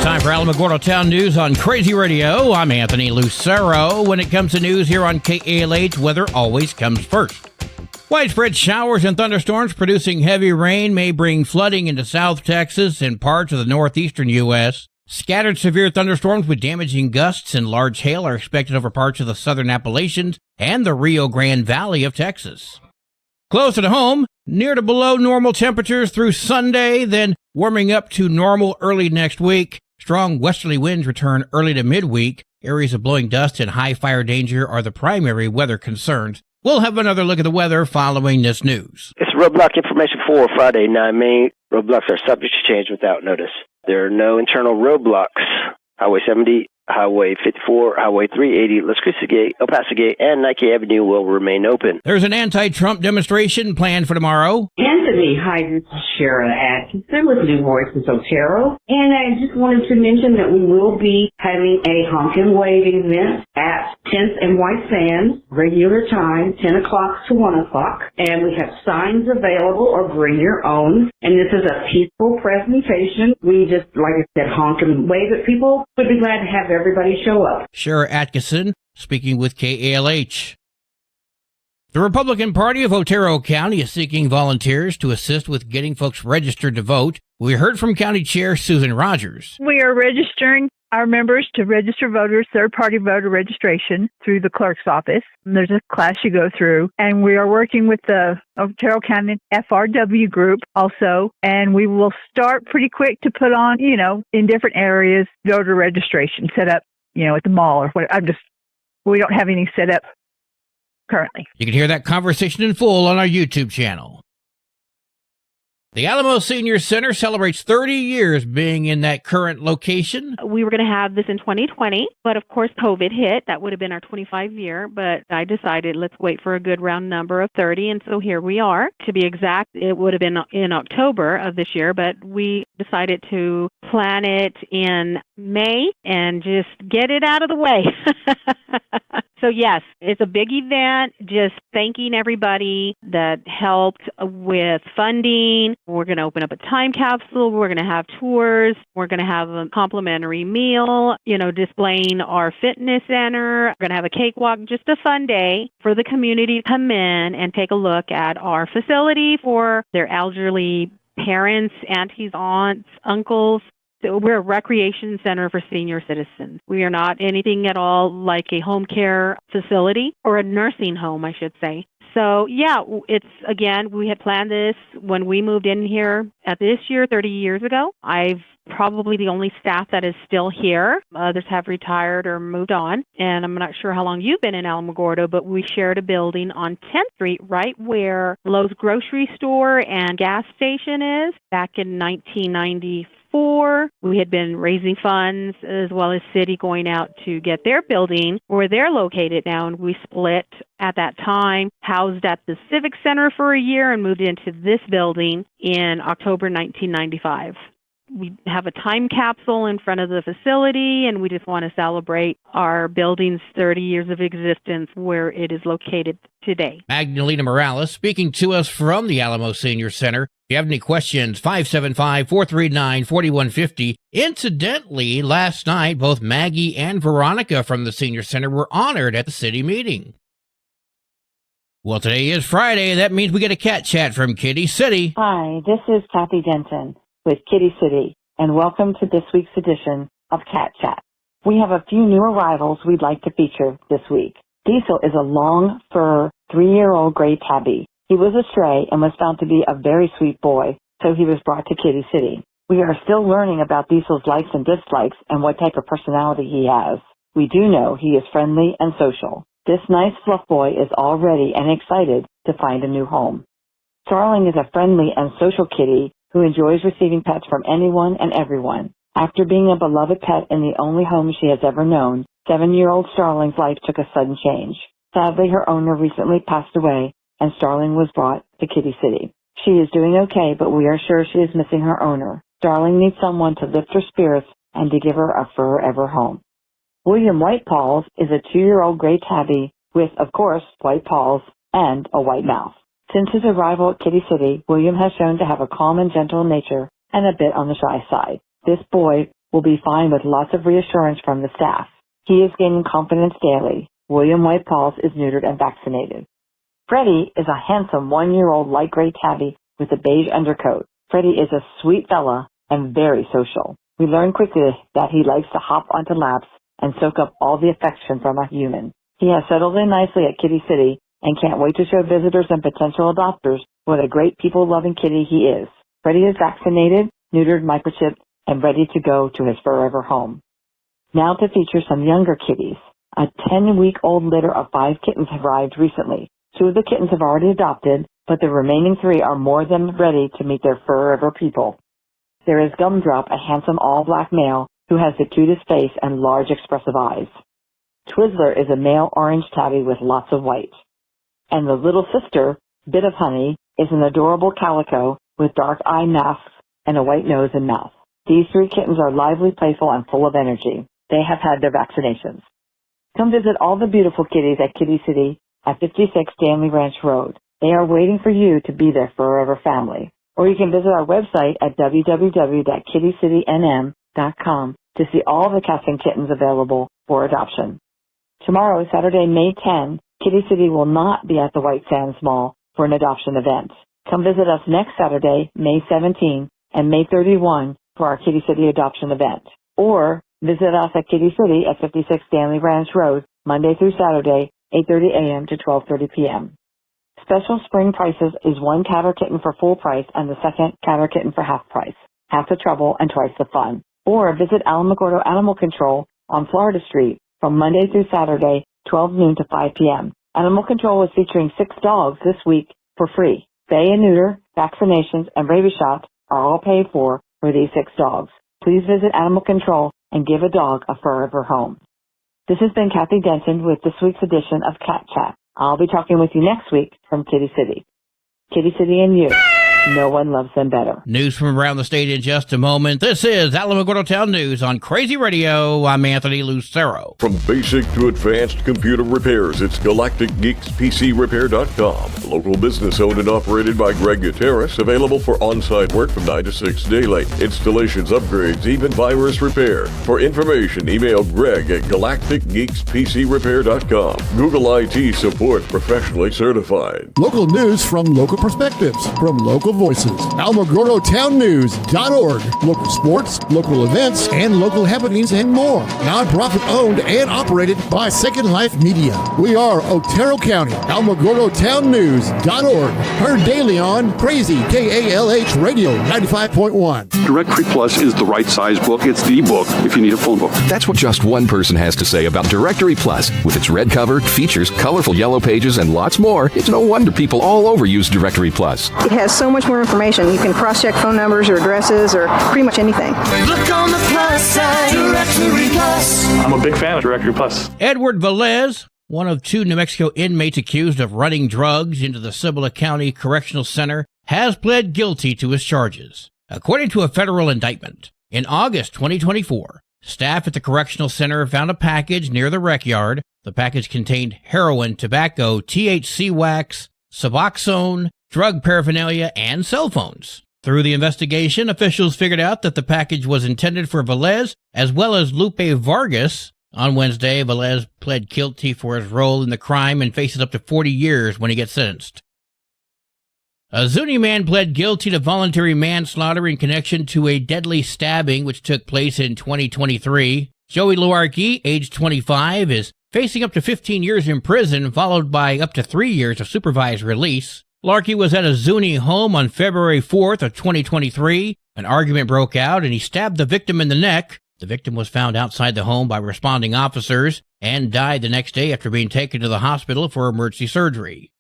Time for Alamogordo Town News on Crazy Radio. I'm Anthony Lucero. When it comes to news here on KALH, weather always comes first. Widespread showers and thunderstorms producing heavy rain may bring flooding into South Texas and parts of the northeastern U.S. Scattered severe thunderstorms with damaging gusts and large hail are expected over parts of the southern Appalachians and the Rio Grande Valley of Texas. Closer to home, near to below normal temperatures through Sunday, then warming up to normal early next week. Strong westerly winds return early to midweek. Areas of blowing dust and high fire danger are the primary weather concerns. We'll have another look at the weather following this news. It's roadblock information for Friday, 9 May. Roadblocks are subject to change without notice. There are no internal roadblocks. Highway 70, Highway 54, Highway 380, Las Cruces Gate, El Paso Gate, and Nike Avenue will remain open. There's an anti-Trump demonstration planned for tomorrow. Anthony, hi, this is Shara Atkinson with New Voices Otero. And I just wanted to mention that we will be having a honk and wave event at 10th and White Sands, regular time, 10 o'clock to 1 o'clock. And we have signs available or bring your own. And this is a peaceful presentation. We just, like I said, honk and wave at people. Would be glad to have everybody show up. Shara Atkinson speaking with KALH. The Republican Party of Otero County is seeking volunteers to assist with getting folks registered to vote. We heard from County Chair Susan Rogers. We are registering our members to register voters, third-party voter registration through the clerk's office. There's a class you go through, and we are working with the Otero County FRW group also, and we will start pretty quick to put on, in different areas, voter registration set up, at the mall or what. We don't have anything set up currently. You can hear that conversation in full on our YouTube channel. The Alamo Senior Center celebrates 30 years being in that current location. We were going to have this in 2020, but of course COVID hit. That would have been our 25 year, but I decided let's wait for a good round number of 30, and so here we are. To be exact, it would have been in October of this year, but we decided to plan it in May and just get it out of the way. So yes, it's a big event, just thanking everybody that helped with funding. We're going to open up a time capsule. We're going to have tours. We're going to have a complimentary meal, displaying our fitness center. We're going to have a cakewalk, just a fun day for the community to come in and take a look at our facility for their elderly parents, aunties, aunts, uncles. So we're a recreation center for senior citizens. We are not anything at all like a home care facility or a nursing home, I should say. So, yeah, we had planned this when we moved in here at this year, 30 years ago. I've probably the only staff that is still here. Others have retired or moved on. And I'm not sure how long you've been in Alamogordo, but we shared a building on 10th Street right where Lowe's grocery store and gas station is back in 1994. We had been raising funds as well as city going out to get their building where they're located now, and we split at that time, housed at the Civic Center for a year and moved into this building in October 1995. We have a time capsule in front of the facility, and we just want to celebrate our building's 30 years of existence where it is located today. Magdalena Morales speaking to us from the Alamo Senior Center. If you have any questions, 575-439-4150. Incidentally, last night, both Maggie and Veronica from the Senior Center were honored at the city meeting. Well, today is Friday. That means we get a cat chat from Kitty City. Hi, this is Kathy Denton with Kitty City, and welcome to this week's edition of Cat Chat. We have a few new arrivals we'd like to feature this week. Diesel is a long fur 3-year-old gray tabby. He was a stray and was found to be a very sweet boy, so he was brought to Kitty City. We are still learning about Diesel's likes and dislikes and what type of personality he has. We do know he is friendly and social. This nice fluff boy is all ready and excited to find a new home. Starling is a friendly and social kitty who enjoys receiving pets from anyone and everyone. After being a beloved pet in the only home she has ever known, 7-year-old Starling's life took a sudden change. Sadly, her owner recently passed away, and Starling was brought to Kitty City. She is doing okay, but we are sure she is missing her owner. Starling needs someone to lift her spirits and to give her a forever home. William White Paws is a 2-year-old gray tabby with, of course, white paws and a white mouth. Since his arrival at Kitty City, William has shown to have a calm and gentle nature and a bit on the shy side. This boy will be fine with lots of reassurance from the staff. He is gaining confidence daily. William White Paws is neutered and vaccinated. Freddie is a handsome 1-year-old light gray tabby with a beige undercoat. Freddie is a sweet fella and very social. We learned quickly that he likes to hop onto laps and soak up all the affection from a human. He has settled in nicely at Kitty City and can't wait to show visitors and potential adopters what a great people-loving kitty he is. Freddie is vaccinated, neutered, microchipped, and ready to go to his forever home. Now to feature some younger kitties. A 10-week-old litter of 5 kittens have arrived recently. 2 of the kittens have already adopted, but the remaining 3 are more than ready to meet their forever people. There is Gumdrop, a handsome all-black male who has the cutest face and large expressive eyes. Twizzler is a male orange tabby with lots of white. And the little sister, Bit of Honey, is an adorable calico with dark eye masks and a white nose and mouth. These 3 kittens are lively, playful, and full of energy. They have had their vaccinations. Come visit all the beautiful kitties at Kitty City at 56 Stanley Ranch Road. They are waiting for you to be their forever family. Or you can visit our website at www.kittycitynm.com to see all the cats and kittens available for adoption. Tomorrow, Saturday, May 10, Kitty City will not be at the White Sands Mall for an adoption event. Come visit us next Saturday, May 17, and May 31 for our Kitty City adoption event. Or visit us at Kitty City at 56 Stanley Ranch Road, Monday through Saturday, 8:30 a.m. to 12:30 p.m. Special spring prices is 1 cat or kitten for full price and the second cat or kitten for half price. Half the trouble and twice the fun. Or visit Alamogordo Animal Control on Florida Street from Monday through Saturday, 12 noon to 5 p.m. Animal Control is featuring 6 dogs this week for free. Spay and neuter, vaccinations, and rabies shots are all paid for these 6 dogs. Please visit Animal Control and give a dog a forever home. This has been Kathy Denton with this week's edition of Cat Chat. I'll be talking with you next week from Kitty City. Kitty City and you. No one loves them better. News from around the state in just a moment. This is Alamogordo Town News on Crazy Radio. I'm Anthony Lucero. From basic to advanced computer repairs, it's GalacticGeeksPCRepair.com. Local business owned and operated by Greg Gutierrez. Available for on-site work from 9 to 6 daily. Installations, upgrades, even virus repair. For information, email Greg at GalacticGeeksPCRepair.com. Google IT support, professionally certified. Local news from local perspectives, from local voices. AlamogordoTownNews.org. Local sports, local events, and local happenings and more. Nonprofit owned and operated by Second Life Media. We are Otero County. AlamogordoTownNews.org. Heard daily on Crazy KALH Radio 95.1. Directory Plus is the right size book. It's the book if you need a phone book. That's what just one person has to say about Directory Plus. With its red cover, features, colorful yellow pages, and lots more, it's no wonder people all over use Directory Plus. It has so much more information. You can cross-check phone numbers or addresses or pretty much anything. Look on the plus side, Directory Plus. I'm a big fan of Directory Plus. Edward Velez, one of 2 New Mexico inmates accused of running drugs into the Cibola County Correctional Center, has pled guilty to his charges. According to a federal indictment, in August 2024, staff at the Correctional Center found a package near the rec yard. The package contained heroin, tobacco, THC wax, Suboxone, drug paraphernalia, and cell phones. Through the investigation, officials figured out that the package was intended for Velez as well as Lupe Vargas. On Wednesday, Velez pled guilty for his role in the crime and faces up to 40 years when he gets sentenced. A Zuni man pled guilty to voluntary manslaughter in connection to a deadly stabbing which took place in 2023. Joey Luarkey, age 25, is facing up to 15 years in prison, followed by up to 3 years of supervised release. Larkey was at a Zuni home on February 4th of 2023. An argument broke out and he stabbed the victim in the neck. The victim was found outside the home by responding officers and died the next day after being taken to the hospital for emergency surgery.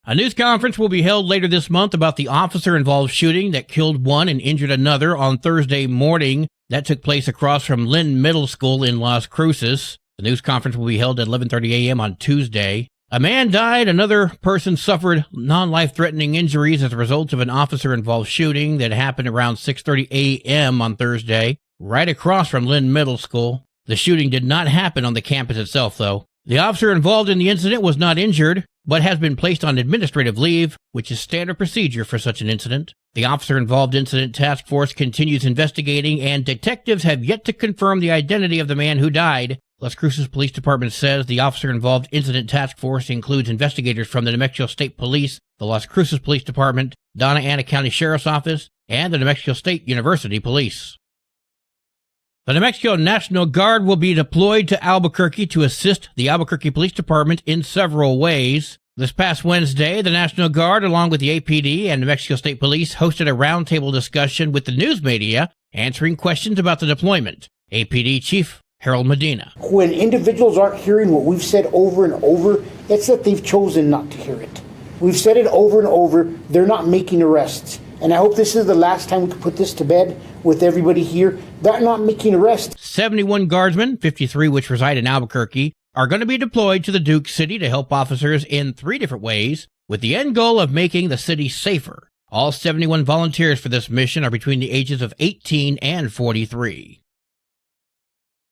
A news conference will be held later this month about the officer-involved shooting that killed one and injured another on Thursday morning. That took place across from Lynn Middle School in Las Cruces. The news conference will be held at 11:30 a.m. on Tuesday. A man died. Another person suffered non-life-threatening injuries as a result of an officer-involved shooting that happened around 6:30 a.m. on Thursday, right across from Lynn Middle School. The shooting did not happen on the campus itself, though. The officer involved in the incident was not injured, but has been placed on administrative leave, which is standard procedure for such an incident. The officer-involved incident task force continues investigating, and detectives have yet to confirm the identity of the man who died. Las Cruces Police Department says the officer-involved incident task force includes investigators from the New Mexico State Police, the Las Cruces Police Department, Donna Ana County Sheriff's Office, and the New Mexico State University Police. The New Mexico National Guard will be deployed to Albuquerque to assist the Albuquerque Police Department in several ways. This past Wednesday, the National Guard, along with the APD and New Mexico State Police, hosted a roundtable discussion with the news media, answering questions about the deployment. APD Chief Harold Medina. When individuals aren't hearing what we've said over and over, it's that they've chosen not to hear it. We've said it over and over. They're not making arrests. And I hope this is the last time we can put this to bed with everybody here. They're not making arrests. 71 guardsmen, 53 which reside in Albuquerque, are going to be deployed to the Duke City to help officers in 3 different ways, with the end goal of making the city safer. All 71 volunteers for this mission are between the ages of 18 and 43.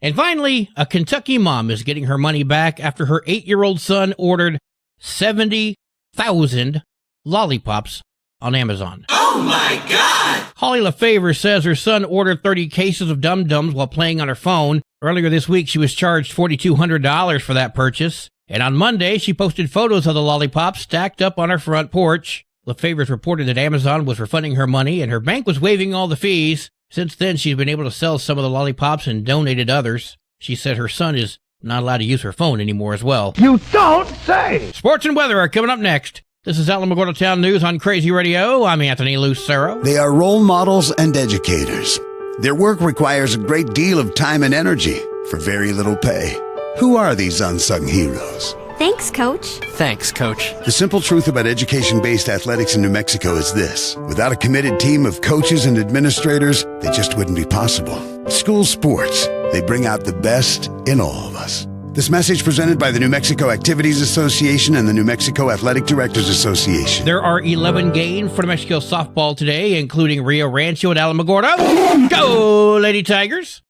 And finally, a Kentucky mom is getting her money back after her 8-year-old son ordered 70,000 lollipops on Amazon. Oh my God! Holly LaFavor says her son ordered 30 cases of Dum-Dums while playing on her phone. Earlier this week, she was charged $4,200 for that purchase. And on Monday, she posted photos of the lollipops stacked up on her front porch. LaFavor's reported that Amazon was refunding her money and her bank was waiving all the fees. Since then, she's been able to sell some of the lollipops and donated others. She said her son is not allowed to use her phone anymore as well. You don't say! Sports and weather are coming up next. This is Alamogordo Town News on Crazy Radio. I'm Anthony Lucero. They are role models and educators. Their work requires a great deal of time and energy for very little pay. Who are these unsung heroes? Thanks, Coach. Thanks, Coach. The simple truth about education-based athletics in New Mexico is this. Without a committed team of coaches and administrators, they just wouldn't be possible. School sports, they bring out the best in all of us. This message presented by the New Mexico Activities Association and the New Mexico Athletic Directors Association. There are 11 games for New Mexico softball today, including Rio Rancho at Alamogordo. Go, Lady Tigers!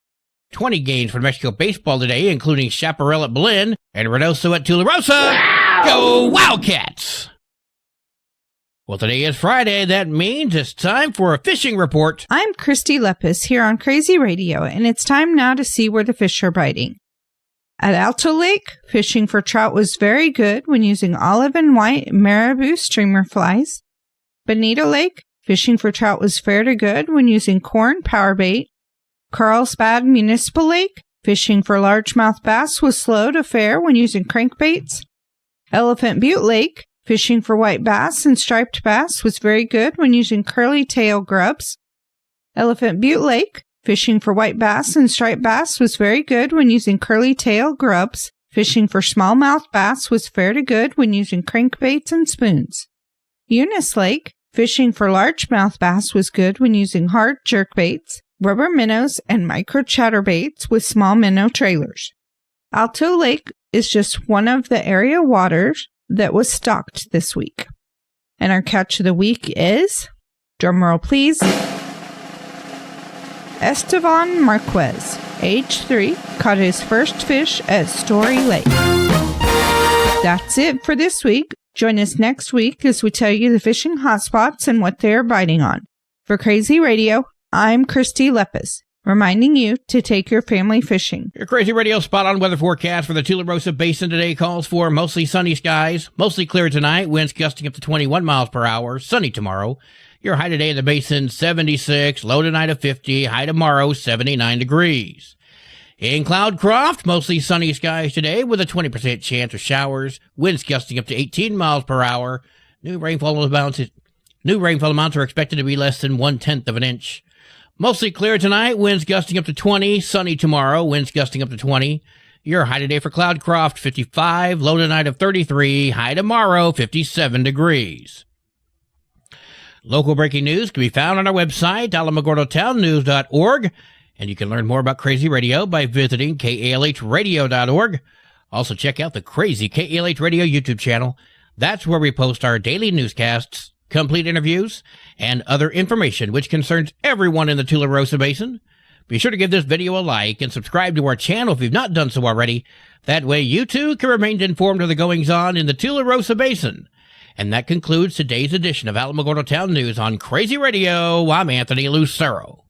20 games for New Mexico baseball today, including Chaparral at Belen and Reynoso at Tularosa. Go, Wildcats! Well, today is Friday. That means it's time for a fishing report. I'm Christy Lepis here on Crazy Radio, and it's time now to see where the fish are biting. At Alto Lake, fishing for trout was very good when using olive and white marabou streamer flies. Bonito Lake, fishing for trout was fair to good when using corn power bait. Carlsbad Municipal Lake, fishing for largemouth bass was slow to fair when using crankbaits. Elephant Butte Lake, fishing for white bass and striped bass was very good when using curly tail grubs. Elephant Butte Lake, fishing for white bass and striped bass was very good when using curly tail grubs. Fishing for smallmouth bass was fair to good when using crankbaits and spoons. Eunice Lake, fishing for largemouth bass was good when using hard jerkbaits, rubber minnows, and micro chatterbaits with small minnow trailers. Alto Lake is just one of the area waters that was stocked this week. And our catch of the week is, drumroll please, Estevan Marquez, age 3, caught his first fish at Story Lake. That's it for this week. Join us next week as we tell you the fishing hotspots and what they are biting on. For Crazy Radio, I'm Christy Lepis, reminding you to take your family fishing. Your Crazy Radio spot-on weather forecast for the Tularosa Basin today calls for mostly sunny skies, mostly clear tonight, winds gusting up to 21 miles per hour, sunny tomorrow. Your high today in the basin, 76, low tonight of 50, high tomorrow, 79 degrees. In Cloudcroft, mostly sunny skies today with a 20% chance of showers, winds gusting up to 18 miles per hour. New rainfall amounts are expected to be less than 1/10 of an inch. Mostly clear tonight, winds gusting up to 20, sunny tomorrow, winds gusting up to 20. Your high today for Cloudcroft, 55, low tonight of 33, high tomorrow, 57 degrees. Local breaking news can be found on our website, alamogordotownnews.org, and you can learn more about Crazy Radio by visiting kalhradio.org. Also check out the Crazy KALH Radio YouTube channel. That's where we post our daily newscasts, complete interviews, and other information which concerns everyone in the Tularosa Basin. Be sure to give this video a like and subscribe to our channel if you've not done so already. That way you too can remain informed of the goings-on in the Tularosa Basin. And that concludes today's edition of Alamogordo Town News on Crazy Radio. I'm Anthony Lucero.